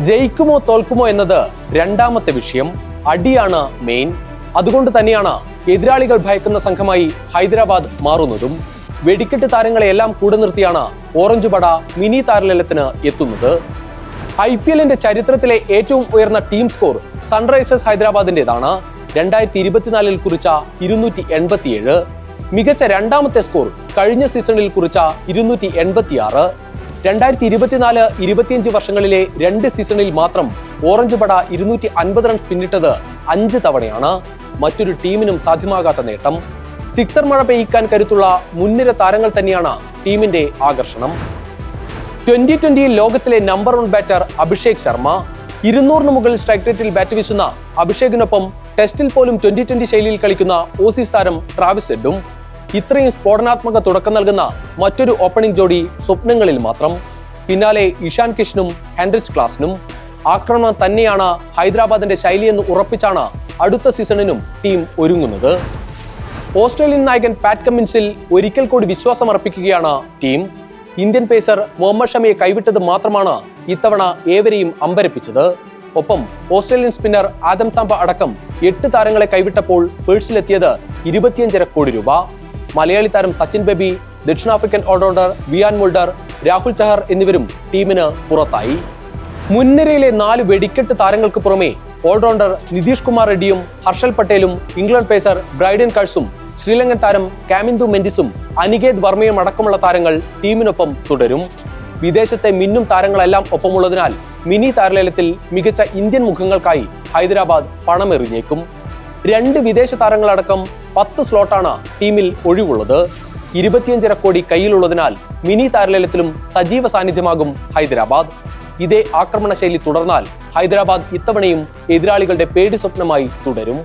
ജയിക്കുമോ തോൽക്കുമോ എന്നത് രണ്ടാമത്തെ വിഷയം. അടിയാണ് മെയിൻ. അതുകൊണ്ട് തന്നെയാണ് എതിരാളികൾ ഭയക്കുന്ന സംഘമായി ഹൈദരാബാദ് മാറുന്നതും. വെടിക്കെട്ട് താരങ്ങളെയെല്ലാം കൂടെ നിർത്തിയാണ് ഓറഞ്ച് പട മിനി താരലേലത്തിന് എത്തുന്നത്. IPL-ന്റെ ചരിത്രത്തിലെ ഏറ്റവും ഉയർന്ന ടീം സ്കോർ സൺറൈസേഴ്സ് ഹൈദരാബാദിന്റേതാണ്. 2024-ൽ കുറിച്ച 287. മികച്ച രണ്ടാമത്തെ സ്കോർ കഴിഞ്ഞ സീസണിൽ കുറിച്ച 286. 2024-25 വർഷങ്ങളിലെ 2 സീസണിൽ മാത്രം ഓറഞ്ച് പട 250 റൺസ് പിന്നിട്ടത് 5 തവണയാണ്. മറ്റൊരു ടീമിനും സാധ്യമാകാത്ത നേട്ടം. സിക്സർ മഴ പെയ്യിക്കാൻ കരുത്തുള്ള മുൻനിര താരങ്ങൾ തന്നെയാണ് ടീമിന്റെ ആകർഷണം. 2020-ൽ ലോകത്തിലെ നമ്പർ 1 ബാറ്റർ അഭിഷേക് ശർമ്മ. 200-ന് മുകളിൽ സ്ട്രൈക്ക് റേറ്റിൽ ബാറ്റ് വീശുന്ന അഭിഷേകിനൊപ്പം ടെസ്റ്റിൽ പോലും 2020 ശൈലിയിൽ കളിക്കുന്ന ഓസീസ് താരം ട്രാവിസ് ഹെഡും. ഇത്രയും സ്ഫോടനാത്മക തുടക്കം നൽകുന്ന മറ്റൊരു ഓപ്പണിംഗ് ജോഡി സ്വപ്നങ്ങളിൽ മാത്രം. പിന്നാലെ ഇഷാൻ കിഷനും ഹെൻറിച്ച് ക്ലാസിനും. ആക്രമണം തന്നെയാണ് ഹൈദരാബാദിന്റെ ശൈലിയെന്ന് ഉറപ്പിച്ചാണ് അടുത്ത സീസണിനും ടീം ഒരുങ്ങുന്നത്. ഓസ്ട്രേലിയൻ നായകൻ പാറ്റ് കമ്മിൻസിൽ ഒരിക്കൽ കൂടി വിശ്വാസമർപ്പിക്കുകയാണ് ടീം. ഇന്ത്യൻ പേസർ മുഹമ്മദ് ഷമിയെ കൈവിട്ടത് മാത്രമാണ് ഇത്തവണ ഏവരെയും അമ്പരപ്പിച്ചത്. ഒപ്പം ഓസ്ട്രേലിയൻ സ്പിന്നർ ആദം സാംബ അടക്കം 8 താരങ്ങളെ കൈവിട്ടപ്പോൾ പേഴ്സിലെത്തിയത് 25.5 കോടി രൂപ. മലയാളി താരം സച്ചിൻ ബേബി, ദക്ഷിണാഫ്രിക്കൻ all rounder Wiaan Mulder, Rahul Chahar എന്നിവരും ടീമിന് പുറത്തായി. മുൻനിരയിലെ 4 വെടിക്കെട്ട് താരങ്ങൾക്ക് പുറമെ ഓൾറൗണ്ടർ നിതീഷ് കുമാർ റെഡ്ഡിയും ഹർഷൽ പട്ടേലും ഇംഗ്ലണ്ട് പേസർ ബ്രൈഡൻ കഴ്സും ശ്രീലങ്കൻ താരം കാമിന്ദു മെൻഡിസും അനികേത് വർമ്മയും അടക്കമുള്ള താരങ്ങൾ ടീമിനൊപ്പം തുടരും. വിദേശത്തെ മിന്നും താരങ്ങളെല്ലാം ഒപ്പമുള്ളതിനാൽ മിനി താരലേലത്തിൽ മികച്ച ഇന്ത്യൻ മുഖങ്ങൾക്കായി ഹൈദരാബാദ് പണമെറിഞ്ഞേക്കും. 2 വിദേശ താരങ്ങളടക്കം 10 സ്ലോട്ടാണ് ടീമിൽ ഒഴിവുള്ളത്. 25.5 കോടി കയ്യിലുള്ളതിനാൽ മിനി താരലേലത്തിലും സജീവ സാന്നിധ്യമാകും ഹൈദരാബാദ്. ഇതേ ആക്രമണ ശൈലി തുടർന്നാൽ ഹൈദരാബാദ് ഇത്തവണയും എതിരാളികളുടെ പേടി സ്വപ്നമായി തുടരും.